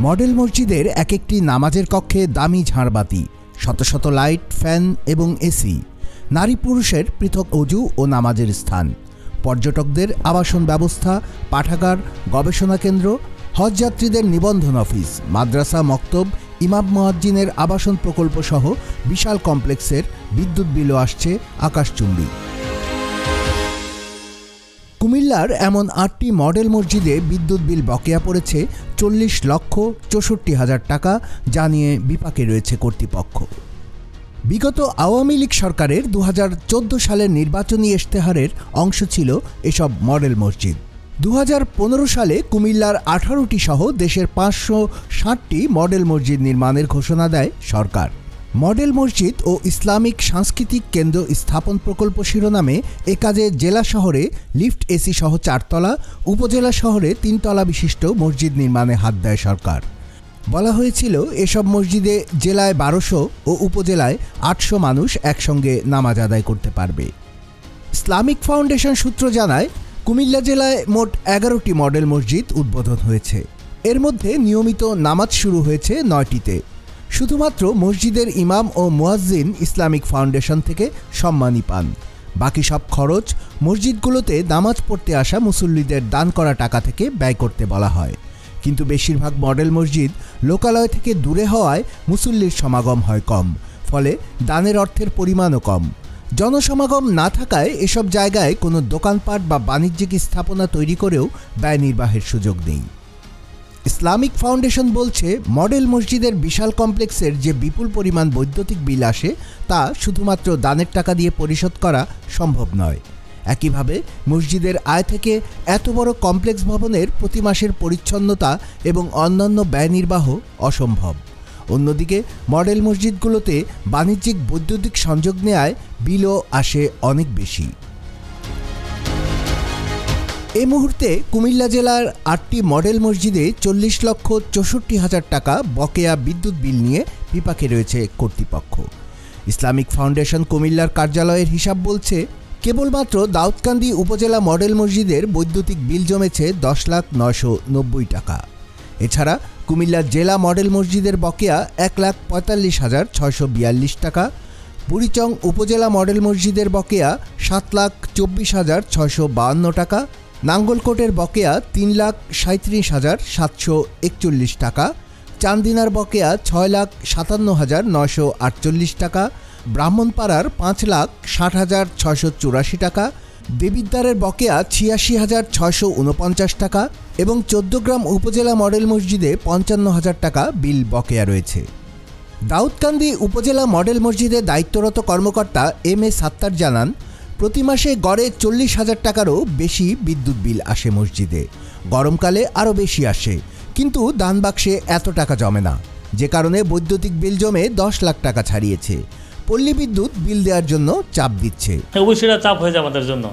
Model মসজিদের এক একটি নামাজের কক্ষে দামি ঝাড়বাতি, শত শত লাইট, ফ্যান এবং এসি, নারী পুরুষের পৃথক অজু ও নামাজের স্থান, পর্যটকদের আবাসন ব্যবস্থা, পাঠাগার, গবেষণা কেন্দ্র, হজ যাত্রীদের নিবন্ধন অফিস, মাদ্রাসা, মক্তব, ইমাম মুয়াজ্জিনের আবাসন প্রকল্প সহ বিশাল কমপ্লেক্সের বিদ্যুৎ বিলও আসছে আকাশচুম্বী। কুমিল্লার এমন ৮টি মডেল মসজিদে বিদ্যুৎ বিল বকেয়া পড়েছে 40,64,000 টাকা, যা নিয়ে বিপাকে রয়েছে কর্তৃপক্ষ। বিগত আওয়ামী লীগ সরকারের 2014 সালের নির্বাচনী ইশতেহারের অংশ ছিল এসব মডেল মসজিদ। 2015 সালে কুমিল্লার 18টি সহ দেশের 560টি মডেল মসজিদ নির্মাণের ঘোষণা দেয় সরকার। মডেল মসজিদ ও ইসলামিক সাংস্কৃতিক কেন্দ্র স্থাপন প্রকল্প শিরোনামে এ কাজে জেলা শহরে লিফট এসি সহ 4 তলা, উপজেলা শহরে 3 তলা বিশিষ্ট মসজিদ নির্মাণে হাত দেয় সরকার। বলা হয়েছিল এসব মসজিদে জেলায় 1200 ও উপজেলায় 800 মানুষ একসঙ্গে নামাজ আদায় করতে পারবে। ইসলামিক ফাউন্ডেশন সূত্র জানায়, কুমিল্লা জেলায় মোট 11টি মডেল মসজিদ উদ্বোধন হয়েছে। এর মধ্যে নিয়মিত নামাজ শুরু হয়েছে 9টিতে। শুধুমাত্র মসজিদের ইমাম ও মুয়াজ্জিন ইসলামিক ফাউন্ডেশন থেকে সম্মানী পান। বাকি সব খরচ মসজিদগুলোতে নামাজ পড়তে আসা মুসল্লিদের দান করা টাকা থেকে ব্যয় করতে বলা হয়। কিন্তু বেশিরভাগ মডেল মসজিদ লোকালয় থেকে দূরে হওয়ায় মুসল্লির সমাগম হয় কম, ফলে দানের অর্থের পরিমাণও কম। জনসমাগম না থাকায় এসব জায়গায় কোনো দোকানপাট বা বাণিজ্যিক স্থাপনা তৈরি করেও ব্যয় নির্বাহের সুযোগ নেই। ইসলামিক ফাউন্ডেশন বলছে, মডেল মসজিদের বিশাল কমপ্লেক্সের যে বিপুল পরিমাণ বৈদ্যুতিক বিল আসে তা শুধুমাত্র দানের টাকা দিয়ে পরিশোধ করা সম্ভব নয়। একইভাবে মসজিদের আয় থেকে এত বড় কমপ্লেক্স ভবনের প্রতি মাসের পরিচ্ছন্নতা এবং অন্যান্য ব্যয় নির্বাহ অসম্ভব। অন্যদিকে মডেল মসজিদগুলোতে বাণিজ্যিক বৈদ্যুতিক সংযোগ নেয়ায় বিলও আসে অনেক বেশি। এই মুহূর্তে কুমিল্লা জেলার 8টি মডেল মসজিদে 40,64,000 টাকা বকেয়া বিদ্যুৎ বিল নিয়ে বিপাকে রয়েছে কর্তৃপক্ষ। ইসলামিক ফাউন্ডেশন কুমিল্লার কার্যালয়ের হিসাব বলছে, কেবলমাত্র দাউদকান্দি উপজেলা মডেল মসজিদের বৈদ্যুতিক বিল জমেছে 10,990 টাকা। এছাড়া কুমিল্লা জেলা মডেল মসজিদের বকেয়া 1,45,642 টাকা, বুড়িচং উপজেলা মডেল মসজিদের বকেয়া 7,24,652 টাকা, নাঙ্গলকোটের বকেয়া 3,37,741 টাকা, চান্দিনার বকেয়া 6,57,948 টাকা, ব্রাহ্মণপাড়ার 5,60,684 টাকা, দেবিদ্বারের বকেয়া 86,649 টাকা এবং 14 গ্রাম উপজেলা মডেল মসজিদে 55,000 টাকা বিল বকেয়া রয়েছে। দাউদকান্দি উপজেলা মডেল মসজিদে দায়িত্বরত কর্মকর্তা এম এ সাত্তার জানান, প্রতি মাসে গড়ে 40,000 টাকারও বেশি বিদ্যুৎ বিল আসে মসজিদে। গরমকালে আরও বেশি আসে, কিন্তু দান বাক্সে এত টাকা জমে না, যে কারণে বৈদ্যুতিক বিল জমে 10 লাখ টাকা ছাড়িয়েছে। পল্লী বিদ্যুৎ বিল দেওয়ার জন্য চাপ দিচ্ছে। অবশ্যই চাপ হয়ে যায় আমাদের জন্য,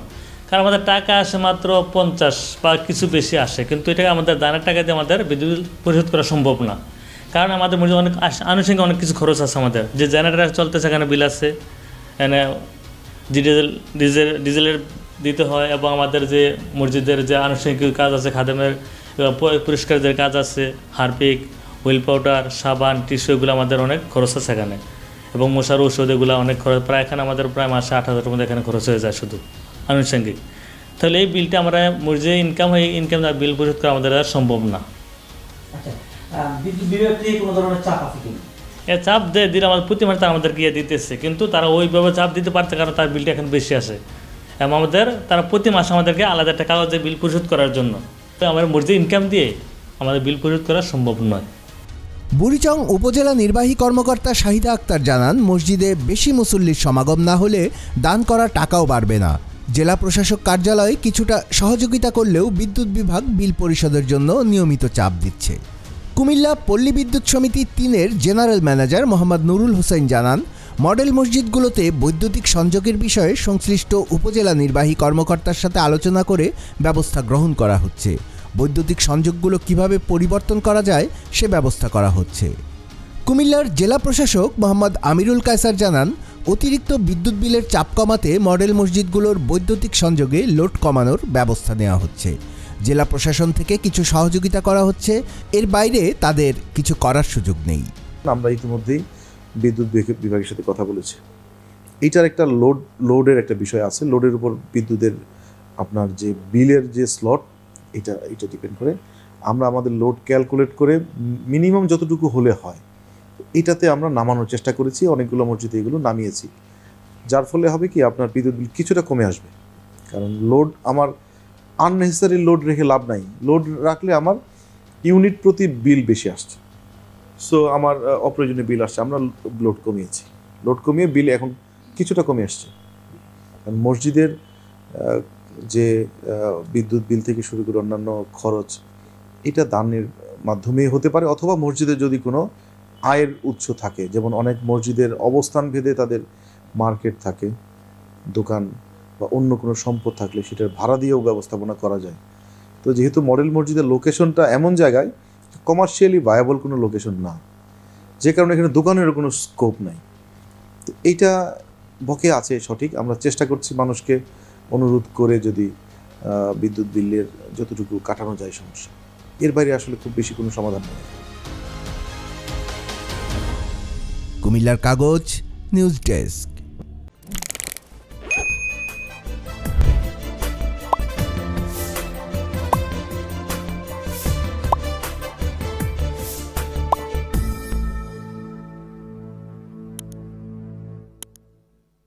কারণ আমাদের টাকা আসে মাত্র 50 বা কিছু বেশি আসে, কিন্তু এটা আমাদের দানের টাকা দিয়ে আমাদের বিদ্যুৎ পরিশোধ করা সম্ভব না। কারণ আমাদের মসজিদে অনেক আনুষঙ্গিক অনেক কিছু খরচ আছে। আমাদের যে জেনারেটার চলতেছে সেখানে বিল আছে, এখানে ডিজেলের দিতে হয়, এবং আমাদের যে মসজিদের যে আনুষঙ্গিক কাজ আছে, খাদেমের পরিষ্কারের কাজ আছে, হারপিক, হুইল পাউডার, সাবান, টিস্যু, এগুলো আমাদের অনেক খরচ আছে এখানে, এবং মশার ঔষধ, এগুলো অনেক খরচ। প্রায় এখানে আমাদের প্রায় মাসে 8,000 মধ্যে এখানে খরচ হয়ে যায় শুধু আনুষঙ্গিক। তাহলে এই বিলটা আমরা মসজিদে ইনকাম বিল পরিশোধ করা আমাদের আর সম্ভব না। চাপ দিলে আমাদের প্রতি মাসে তারা আমাদের গিয়ে দিতেছে, কিন্তু তারা ওইভাবে চাপ দিতে পারছে, কারণ তার বিলটা এখন বেশি আসে এবং তারা প্রতি মাসে আমাদেরকে আলাদা একটা কাগজে বিল পরিশোধ করার জন্য। আমাদের মসজিদে ইনকাম দিয়ে আমাদের বিল পরিশোধ করা সম্ভব নয়। বুড়িচং উপজেলা নির্বাহী কর্মকর্তা শাহিদা আক্তার জানান, মসজিদে বেশি মুসল্লির সমাগম না হলে দান করা টাকাও বাড়বে না। জেলা প্রশাসক কার্যালয় কিছুটা সহযোগিতা করলেও বিদ্যুৎ বিভাগ বিল পরিশোধের জন্য নিয়মিত চাপ দিচ্ছে। কুমিল্লা পল্লী বিদ্যুৎ সমিতি 3-এর জেনারেল ম্যানেজার মোহাম্মদ নুরুল হোসেন জানান, মডেল মসজিদগুলোতে বৈদ্যুতিক সংযোগের বিষয়ে সংশ্লিষ্ট উপজেলা নির্বাহী কর্মকর্তার সাথে আলোচনা করে ব্যবস্থা গ্রহণ করা হচ্ছে। বৈদ্যুতিক সংযোগগুলো কিভাবে পরিবর্তন করা যায় সে ব্যবস্থা করা হচ্ছে। কুমিল্লার জেলা প্রশাসক মোহাম্মদ আমিরুল কায়সার জানান, অতিরিক্ত বিদ্যুৎ বিলের চাপ কমাতে মডেল মসজিদগুলোর বৈদ্যুতিক সংযোগে লোড কমানোর ব্যবস্থা নেওয়া হচ্ছে। জেলা প্রশাসন থেকে কিছু সহযোগিতা করা হচ্ছে, এর বাইরে তাদের কিছু করার সুযোগ নেই। আমরা ইতিমধ্যেই বিদ্যুৎ বিভাগের সাথে কথা বলেছি। এইটার একটা লোডের একটা বিষয় আছে। লোডের উপর বিদ্যুতের আপনার যে বিলের যে স্লট এটা ডিপেন্ড করে। আমরা আমাদের লোড ক্যালকুলেট করে মিনিমাম যতটুকু হলে হয় এটাতে আমরা নামানোর চেষ্টা করেছি। অনেকগুলো মসজিদে এগুলো নামিয়েছি, যার ফলে হবে কি আপনার বিদ্যুৎ বিল কিছুটা কমে আসবে। কারণ লোড আমার আননেসেসারি লোড রেখে লাভ নাই। লোড রাখলে আমার ইউনিট প্রতি বিল বেশি আসছে, সো আমার অপ্রয়োজনীয় বিল আসছে। আমরা লোড কমিয়েছি, লোড কমিয়ে বিল এখন কিছুটা কমে আসছে। কারণ মসজিদের যে বিদ্যুৎ বিল থেকে শুরু করে অন্যান্য খরচ এটা দানের মাধ্যমেই হতে পারে, অথবা মসজিদের যদি কোনো আয়ের উৎস থাকে, যেমন অনেক মসজিদের অবস্থান ভেদে তাদের মার্কেট থাকে, দোকান বা অন্য কোনো সম্পদ থাকলে সেটার ভাড়া দিয়েও ব্যবস্থাপনা করা যায়। তো যেহেতু মডেল মসজিদের লোকেশনটা এমন জায়গায় কমার্শিয়ালি ভায়াবল কোনো লোকেশন না, যে কারণে এখানে দোকানেরও কোনো স্কোপ নাই। তো এইটা বকে আছে সঠিক। আমরা চেষ্টা করছি মানুষকে অনুরোধ করে যদি বিদ্যুৎ বিলের যতটুকু কাটানো যায় সমস্যা, এর বাইরে আসলে খুব বেশি কোনো সমাধান নেই। কুমিল্লার কাগজ নিউজ ডেস্ক।